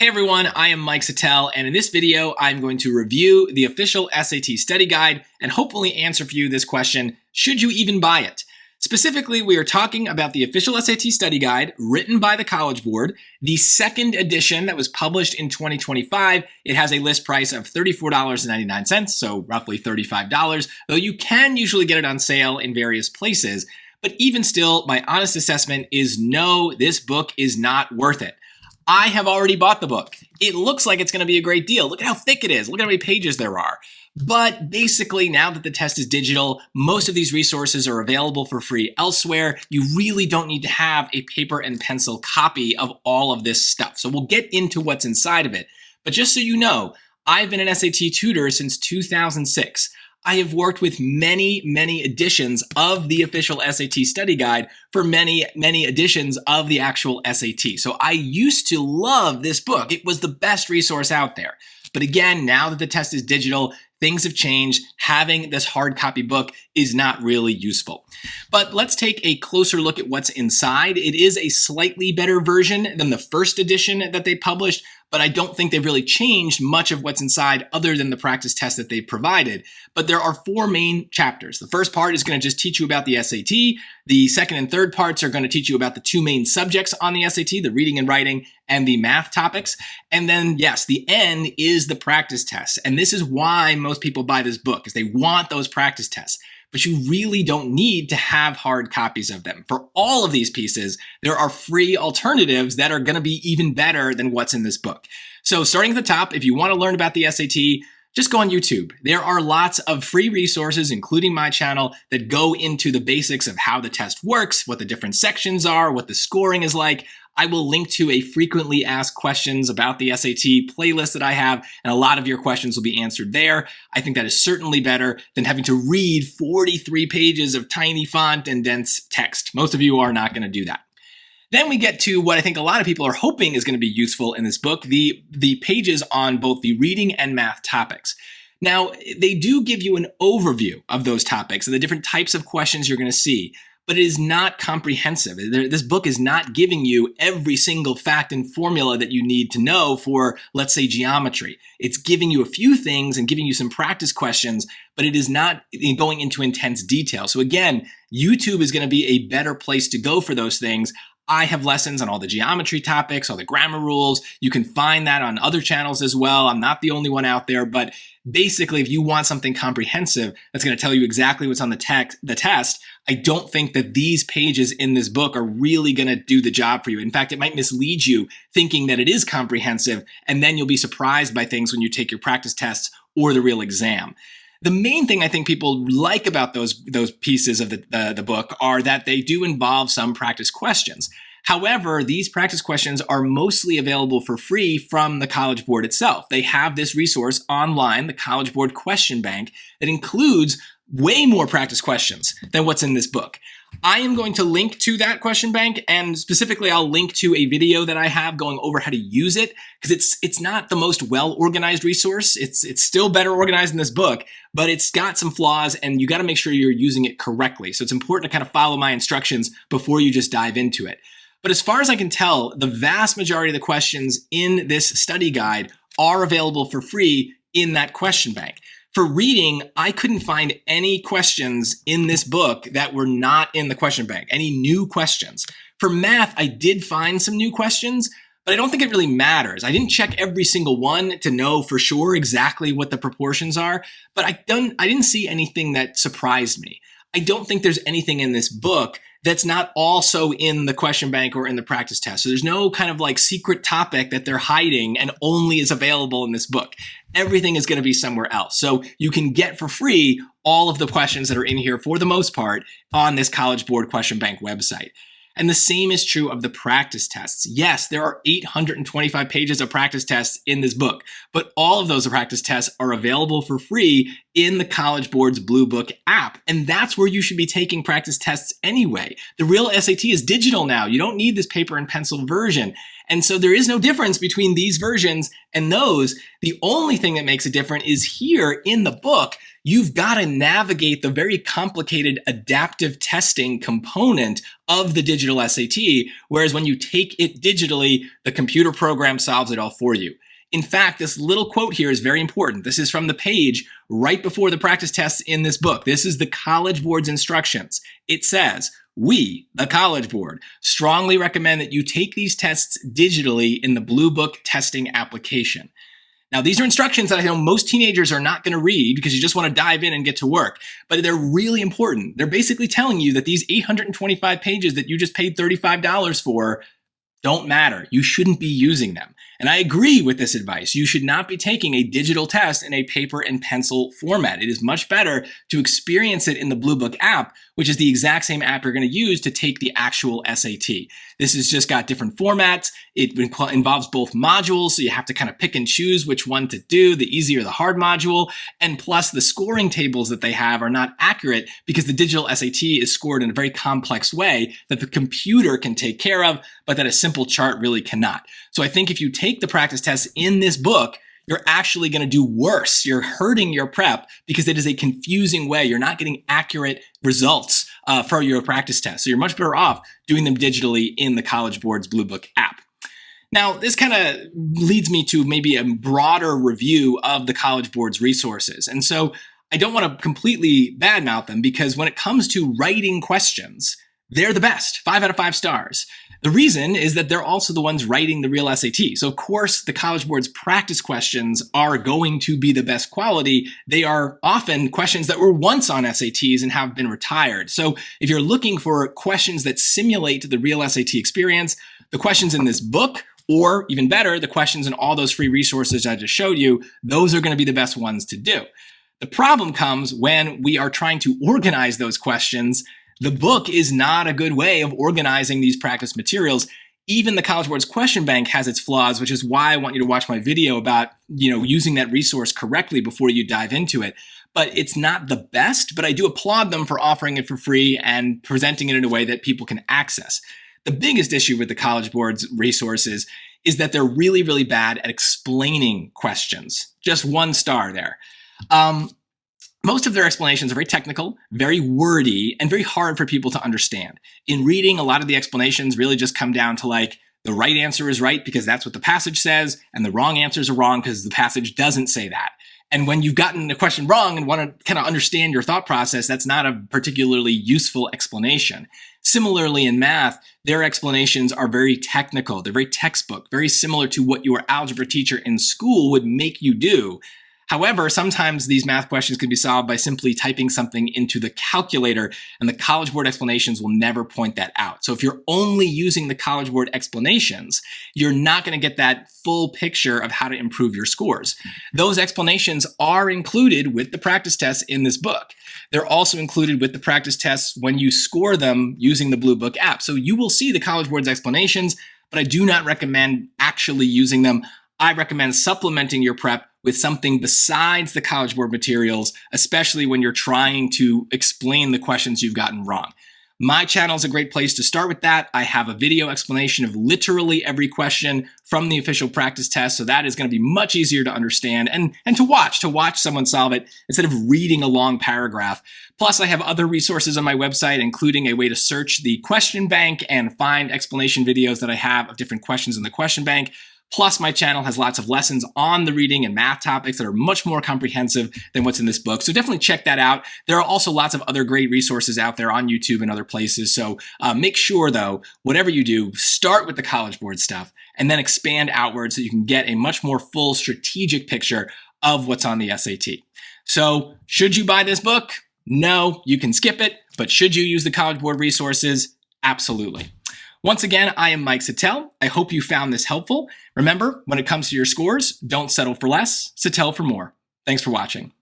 Hey everyone, I am Mike Settele, and in this video, I'm going to review the official SAT study guide and hopefully answer for you this question, should you even buy it? Specifically, we are talking about the official SAT study guide written by the College Board, the second edition that was published in 2025. It has a list price of $34.99, so roughly $35, though you can usually get it on sale in various places. But even still, my honest assessment is no, this book is not worth it. I have already bought the book. It looks like it's going to be a great deal. Look at how thick it is. Look at how many pages there are. But basically, now that the test is digital, most of these resources are available for free elsewhere. You really don't need to have a paper and pencil copy of all of this stuff. So we'll get into what's inside of it. But just so you know, I've been an SAT tutor since 2006. I have worked with many editions of the official SAT study guide for many editions of the actual SAT. So I used to love this book. It was the best resource out there. But again, now that the test is digital, things have changed. Having this hard copy book is not really useful. But let's take a closer look at what's inside. It is a slightly better version than the first edition that they published, but I don't think they've really changed much of what's inside other than the practice test that they've provided. But there are four main chapters. The first part is going to just teach you about the SAT. The second and third parts are going to teach you about the two main subjects on the SAT, the reading and writing and the math topics. And then, yes, the end is the practice test. And this is why most people buy this book, is they want those practice tests. But you really don't need to have hard copies of them. For all of these pieces, there are free alternatives that are going to be even better than what's in this book. So starting at the top, if you want to learn about the SAT, just go on YouTube. There are lots of free resources, including my channel, that go into the basics of how the test works, what the different sections are, what the scoring is like. I will link to a frequently asked questions about the SAT playlist that I have, and a lot of your questions will be answered there. I think that is certainly better than having to read 43 pages of tiny font and dense text. Most of you are not going to do that. Then we get to what I think a lot of people are hoping is going to be useful in this book, the pages on both the reading and math topics. Now, they do give you an overview of those topics and the different types of questions you're going to see, but it is not comprehensive. This book is not giving you every single fact and formula that you need to know for, let's say, geometry. It's giving you a few things and giving you some practice questions, but it is not going into intense detail. So again, YouTube is going to be a better place to go for those things. I have lessons on all the geometry topics, all the grammar rules. You can find that on other channels as well. I'm not the only one out there, but basically, if you want something comprehensive that's going to tell you exactly what's on the test, I don't think that these pages in this book are really going to do the job for you. In fact, it might mislead you thinking that it is comprehensive, and then you'll be surprised by things when you take your practice tests or the real exam. The main thing I think people like about those pieces of the book are that they do involve some practice questions. However, these practice questions are mostly available for free from the College Board itself. They have this resource online, the College Board Question Bank, that includes way more practice questions than what's in this book. I am going to link to that question bank, and specifically I'll link to a video that I have going over how to use it, because it's not the most well-organized resource. It's still better organized than this book, but it's got some flaws, and you got to make sure you're using it correctly. So it's important to kind of follow my instructions before you just dive into it. But as far as I can tell, the vast majority of the questions in this study guide are available for free in that question bank. For reading, I couldn't find any questions in this book that were not in the question bank, any new questions. For math, I did find some new questions, but I don't think it really matters. I didn't check every single one to know for sure exactly what the proportions are, but I didn't see anything that surprised me. I don't think there's anything in this book that's not also in the question bank or in the practice test. So there's no kind of like secret topic that they're hiding and only is available in this book. Everything is going to be somewhere else. So you can get for free all of the questions that are in here for the most part on this College Board Question Bank website. And the same is true of the practice tests. Yes, there are 825 pages of practice tests in this book, but all of those practice tests are available for free in the College Board's Blue Book app. And that's where you should be taking practice tests anyway. The real SAT is digital now. You don't need this paper and pencil version. And so there is no difference between these versions and those. The only thing that makes it different is here in the book, you've got to navigate the very complicated adaptive testing component of the digital SAT, whereas when you take it digitally, the computer program solves it all for you. In fact, this little quote here is very important. This is from the page right before the practice tests in this book. This is the College Board's instructions. It says, "We, the College Board, strongly recommend that you take these tests digitally in the Blue Book testing application." Now, these are instructions that I know most teenagers are not going to read because you just want to dive in and get to work, but they're really important. They're basically telling you that these 825 pages that you just paid $35 for don't matter. You shouldn't be using them. And I agree with this advice. You should not be taking a digital test in a paper and pencil format. It is much better to experience it in the Blue Book app, which is the exact same app you're going to use to take the actual SAT. This has just got different formats. It involves both modules, so you have to kind of pick and choose which one to do, the easy or the hard module. And plus, the scoring tables that they have are not accurate because the digital SAT is scored in a very complex way that the computer can take care of, but that a simple chart really cannot. So I think if you take the practice tests in this book, you're actually going to do worse. You're hurting your prep because it is a confusing way. You're not getting accurate results for your practice test. So you're much better off doing them digitally in the College Board's Blue Book app. Now, this kind of leads me to maybe a broader review of the College Board's resources. And so I don't want to completely badmouth them because when it comes to writing questions, they're the best, 5 out of 5 stars. The reason is that they're also the ones writing the real SAT. So of course, the College Board's practice questions are going to be the best quality. They are often questions that were once on SATs and have been retired. So if you're looking for questions that simulate the real SAT experience, the questions in this book, or even better, the questions in all those free resources I just showed you, those are going to be the best ones to do. The problem comes when we are trying to organize those questions. The book is not a good way of organizing these practice materials. Even the College Board's question bank has its flaws, which is why I want you to watch my video about, using that resource correctly before you dive into it. But it's not the best, but I do applaud them for offering it for free and presenting it in a way that people can access. The biggest issue with the College Board's resources is that they're really, really bad at explaining questions. Just 1 star there. Most of their explanations are very technical, very wordy, and very hard for people to understand. In reading, a lot of the explanations really just come down to like, the right answer is right because that's what the passage says, and the wrong answers are wrong because the passage doesn't say that. And when you've gotten the question wrong and want to kind of understand your thought process, that's not a particularly useful explanation. Similarly, in math, their explanations are very technical. They're very textbook, very similar to what your algebra teacher in school would make you do. However, sometimes these math questions can be solved by simply typing something into the calculator, and the College Board explanations will never point that out. So if you're only using the College Board explanations, you're not going to get that full picture of how to improve your scores. Those explanations are included with the practice tests in this book. They're also included with the practice tests when you score them using the Blue Book app. So you will see the College Board's explanations, but I do not recommend actually using them. I recommend supplementing your prep with something besides the College Board materials, especially when you're trying to explain the questions you've gotten wrong. My channel is a great place to start with that. I have a video explanation of literally every question from the official practice test, so that is going to be much easier to understand and to watch someone solve it instead of reading a long paragraph. Plus, I have other resources on my website, including a way to search the question bank and find explanation videos that I have of different questions in the question bank. Plus, my channel has lots of lessons on the reading and math topics that are much more comprehensive than what's in this book. So definitely check that out. There are also lots of other great resources out there on YouTube and other places. So make sure, though, whatever you do, start with the College Board stuff and then expand outward so you can get a much more full strategic picture of what's on the SAT. So should you buy this book? No, you can skip it. But should you use the College Board resources? Absolutely. Once again, I am Mike Settele. I hope you found this helpful. Remember, when it comes to your scores, don't settle for less, settle for more. Thanks for watching.